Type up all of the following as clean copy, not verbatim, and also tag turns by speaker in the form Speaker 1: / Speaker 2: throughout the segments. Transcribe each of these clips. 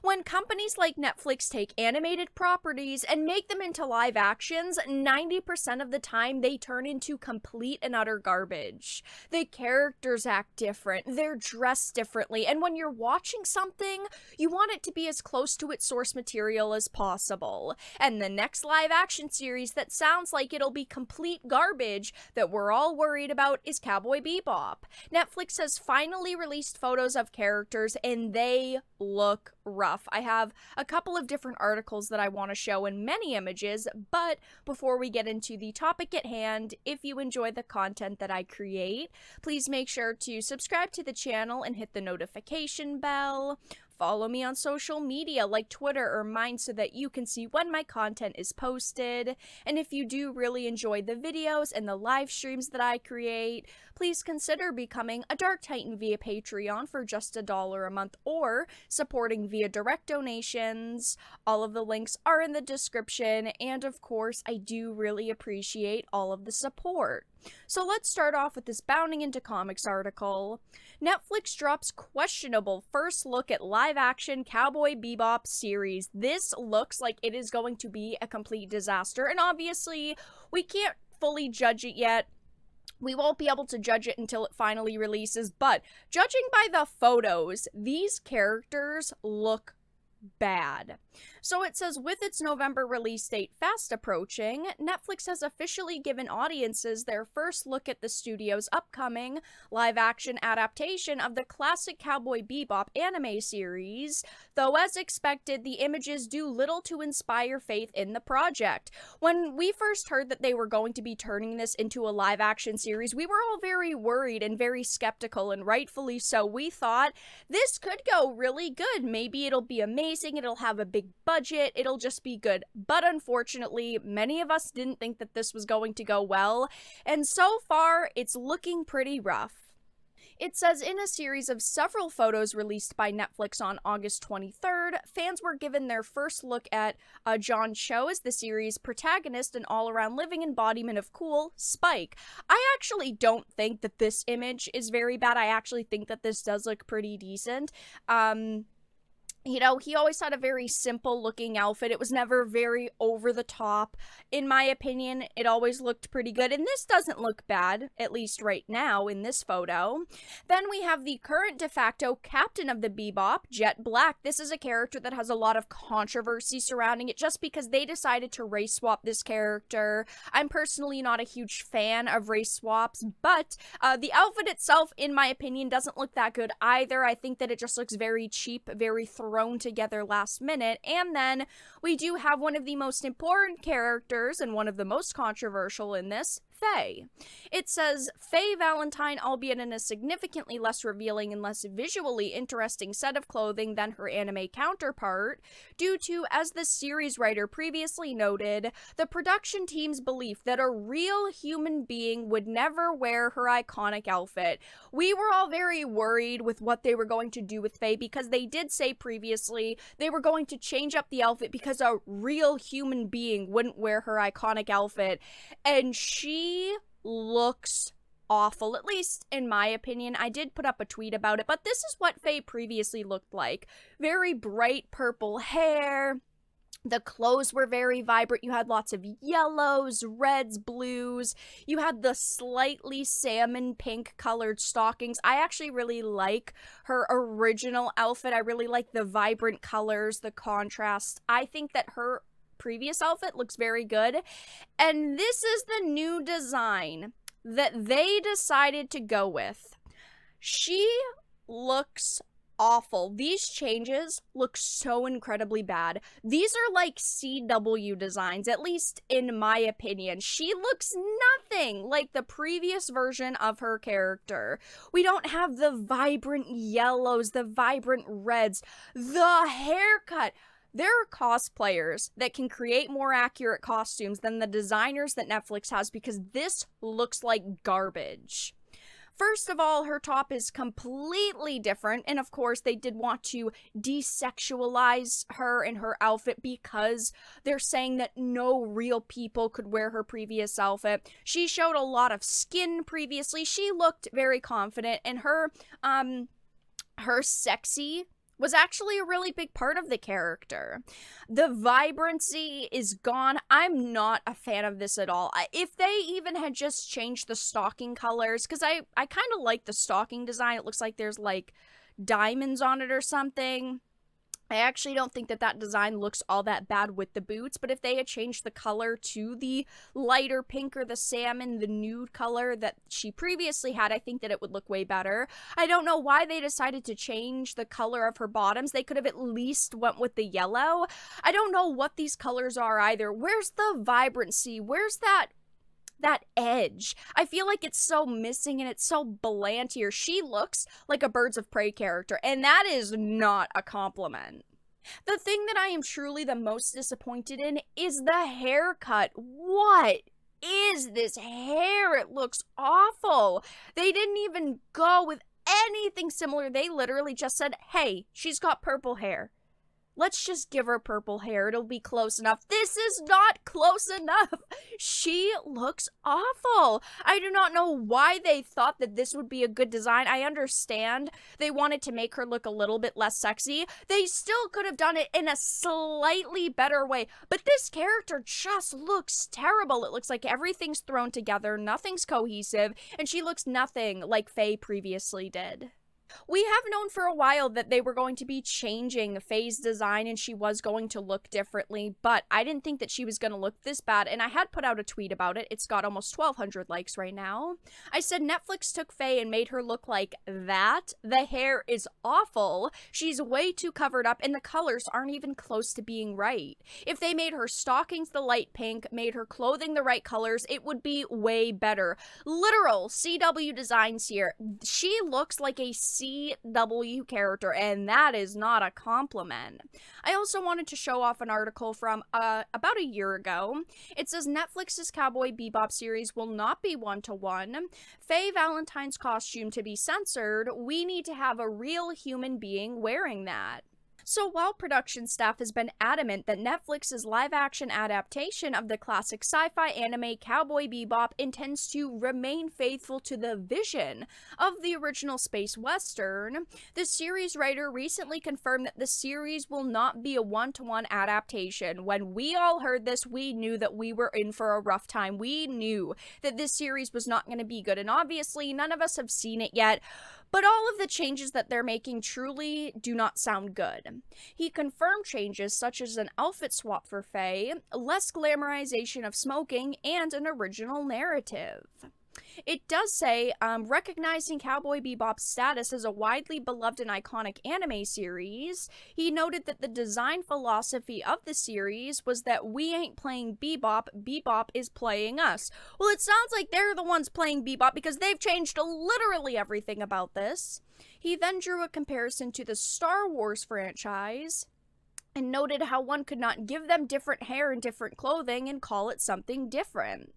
Speaker 1: When companies like Netflix take animated properties and make them into live actions, 90% of the time they turn into complete and utter garbage. The characters act different, they're dressed differently, and when you're watching something, you want it to be as close to its source material as possible. And the next live action series that sounds like it'll be complete garbage that we're all worried about is Cowboy Bebop. Netflix has finally released photos of characters and they look rough. I have a couple of different articles that I want to show in many images, but before we get into the topic at hand, if you enjoy the content that I create, please make sure to subscribe to the channel and hit the notification bell. Follow me on social media like Twitter or mine so that you can see when my content is posted. And if you do really enjoy the videos and the live streams that I create, please consider becoming a Dark Titan via Patreon for just $1 a month or supporting via direct donations. All of the links are in the description, and of course, I do really appreciate all of the support. So let's start off with this Bounding into Comics article. Netflix drops questionable first look at live-action Cowboy Bebop series. This looks like it is going to be a complete disaster, and obviously, we can't fully judge it yet. We won't be able to judge it until it finally releases, but judging by the photos, these characters look bad. So it says, with its November release date fast approaching, Netflix has officially given audiences their first look at the studio's upcoming live-action adaptation of the classic Cowboy Bebop anime series, though as expected, the images do little to inspire faith in the project. When we first heard that they were going to be turning this into a live-action series, we were all very worried and very skeptical, and rightfully so. We thought, this could go really good. Maybe it'll be amazing, it'll have a big budget, it'll just be good. But unfortunately, many of us didn't think that this was going to go well, and so far, it's looking pretty rough. It says, in a series of several photos released by Netflix on August 23rd, fans were given their first look at John Cho as the series' protagonist and all-around living embodiment of cool, Spike. I actually don't think that this image is very bad. I actually think that this does look pretty decent. You know, he always had a very simple looking outfit. It was never very over the top. In my opinion, it always looked pretty good. And this doesn't look bad, at least right now in this photo. Then we have the current de facto captain of the Bebop, Jet Black. This is a character that has a lot of controversy surrounding it just because they decided to race swap this character. I'm personally not a huge fan of race swaps, but the outfit itself, in my opinion, doesn't look that good either. I think that it just looks very cheap, very thrown together last minute. And then we do have one of the most important characters and one of the most controversial in this, Faye. It says, Faye Valentine, albeit in a significantly less revealing and less visually interesting set of clothing than her anime counterpart, due to, as the series writer previously noted, the production team's belief that a real human being would never wear her iconic outfit. We were all very worried with what they were going to do with Faye because they did say previously they were going to change up the outfit because a real human being wouldn't wear her iconic outfit, and she looks awful, at least in my opinion. I did put up a tweet about it, but this is what Faye previously looked like. Very bright purple hair. The clothes were very vibrant. You had lots of yellows, reds, blues. You had the slightly salmon pink colored stockings. I actually really like her original outfit. I really like the vibrant colors, the contrast. I think that her previous outfit looks very good, and this is the new design that they decided to go with. She looks awful. These changes look so incredibly bad. These are like CW designs, at least in my opinion. She looks nothing like the previous version of her character. We don't have the vibrant yellows, the vibrant reds, the haircut. There are cosplayers that can create more accurate costumes than the designers that Netflix has because this looks like garbage. First of all, her top is completely different, and of course they did want to desexualize her and her outfit because they're saying that no real people could wear her previous outfit. She showed a lot of skin previously. She looked very confident, and her sexy was actually a really big part of the character. The vibrancy is gone. I'm not a fan of this at all. If they even had just changed the stocking colors, because I kind of like the stocking design. It looks like there's like diamonds on it or something. I actually don't think that design looks all that bad with the boots, but if they had changed the color to the lighter pink or the salmon, the nude color that she previously had, I think that it would look way better. I don't know why they decided to change the color of her bottoms. They could have at least went with the yellow. I don't know what these colors are either. Where's the vibrancy? Where's that edge? I feel like it's so missing and it's so bland here. She looks like a Birds of Prey character, and that is not a compliment. The thing that I am truly the most disappointed in is the haircut. What is this hair? It looks awful. They didn't even go with anything similar. They literally just said, hey, she's got purple hair. Let's just give her purple hair. It'll be close enough. This is not close enough. She looks awful. I do not know why they thought that this would be a good design. I understand they wanted to make her look a little bit less sexy. They still could have done it in a slightly better way. But this character just looks terrible. It looks like everything's thrown together. Nothing's cohesive. And she looks nothing like Faye previously did. We have known for a while that they were going to be changing Fayes' design and she was going to look differently, but I didn't think that she was going to look this bad, and I had put out a tweet about it. It's got almost 1,200 likes right now. I said Netflix took Faye and made her look like that. The hair is awful. She's way too covered up, and the colors aren't even close to being right. If they made her stockings the light pink, made her clothing the right colors, it would be way better. Literal CW designs here. She looks like a CW character, and that is not a compliment. I also wanted to show off an article from about a year ago. It says Netflix's Cowboy Bebop series will not be one-to-one. Faye Valentine's costume to be censored. We need to have a real human being wearing that. So while production staff has been adamant that Netflix's live-action adaptation of the classic sci-fi anime Cowboy Bebop intends to remain faithful to the vision of the original space western, the series writer recently confirmed that the series will not be a one-to-one adaptation. When we all heard this, we knew that we were in for a rough time. We knew that this series was not going to be good, and obviously none of us have seen it yet. But all of the changes that they're making truly do not sound good. He confirmed changes such as an outfit swap for Faye, less glamorization of smoking, and an original narrative. It does say, recognizing Cowboy Bebop's status as a widely beloved and iconic anime series, he noted that the design philosophy of the series was that we ain't playing Bebop, Bebop is playing us. Well, it sounds like they're the ones playing Bebop because they've changed literally everything about this. He then drew a comparison to the Star Wars franchise and noted how one could not give them different hair and different clothing and call it something different.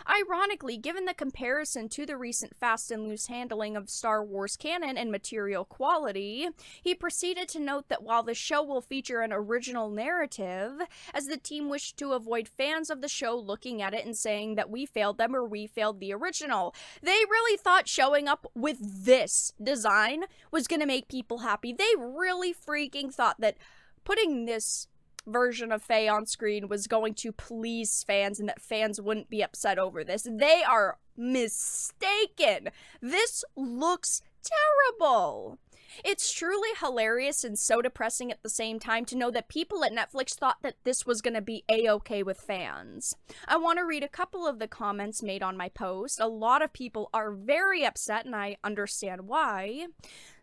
Speaker 1: Ironically, given the comparison to the recent fast and loose handling of Star Wars canon and material quality, he proceeded to note that while the show will feature an original narrative, as the team wished to avoid fans of the show looking at it and saying that we failed them or we failed the original. They really thought showing up with this design was going to make people happy. They really freaking thought that putting this version of Faye on screen was going to please fans and that fans wouldn't be upset over this. They are mistaken. This looks terrible. It's truly hilarious and so depressing at the same time to know that people at Netflix thought that this was going to be a-okay with fans. I want to read a couple of the comments made on my post. A lot of people are very upset, and I understand why.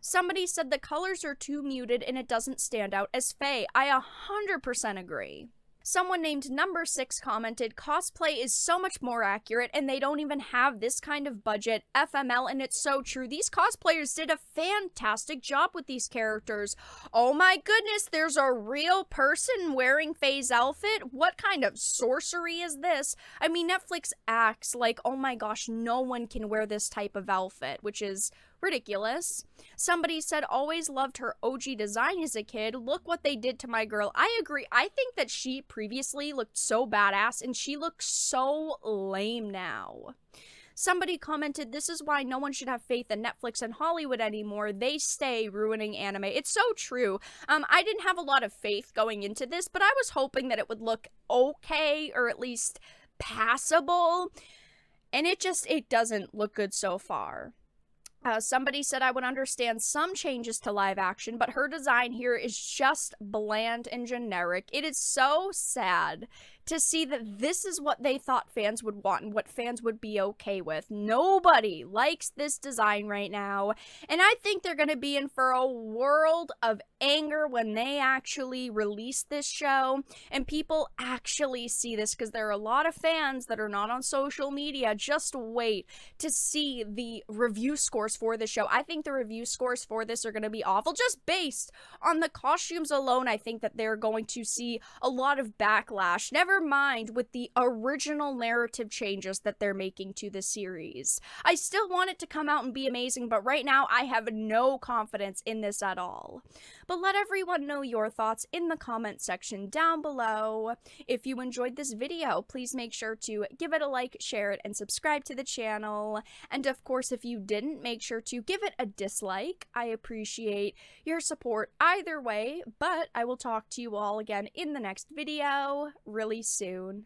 Speaker 1: Somebody said the colors are too muted and it doesn't stand out as Faye. I 100% agree. Someone named Number 6 commented, cosplay is so much more accurate and they don't even have this kind of budget. FML, and it's so true. These cosplayers did a fantastic job with these characters. Oh my goodness, there's a real person wearing Faye's outfit? What kind of sorcery is this? I mean, Netflix acts like, oh my gosh, no one can wear this type of outfit, which is ridiculous. Somebody said, always loved her OG design as a kid. Look what they did to my girl. I agree. I think that she previously looked so badass and she looks so lame now. Somebody commented, this is why no one should have faith in Netflix and Hollywood anymore. They stay ruining anime. It's so true. I didn't have a lot of faith going into this, but I was hoping that it would look okay, or at least passable. And it doesn't look good so far. Somebody said I would understand some changes to live action, but her design here is just bland and generic. It is so sad to see that this is what they thought fans would want and what fans would be okay with. Nobody likes this design right now, and I think they're going to be in for a world of anger when they actually release this show and people actually see this, because there are a lot of fans that are not on social media. Just wait to see the review scores for this show. I think the review scores for this are going to be awful. Just based on the costumes alone, I think that they're going to see a lot of backlash. Never mind with the original narrative changes that they're making to the series. I still want it to come out and be amazing, but right now I have no confidence in this at all. But let everyone know your thoughts in the comment section down below. If you enjoyed this video, please make sure to give it a like, share it, and subscribe to the channel. And of course, if you didn't, make sure to give it a dislike. I appreciate your support either way, but I will talk to you all again in the next video really soon.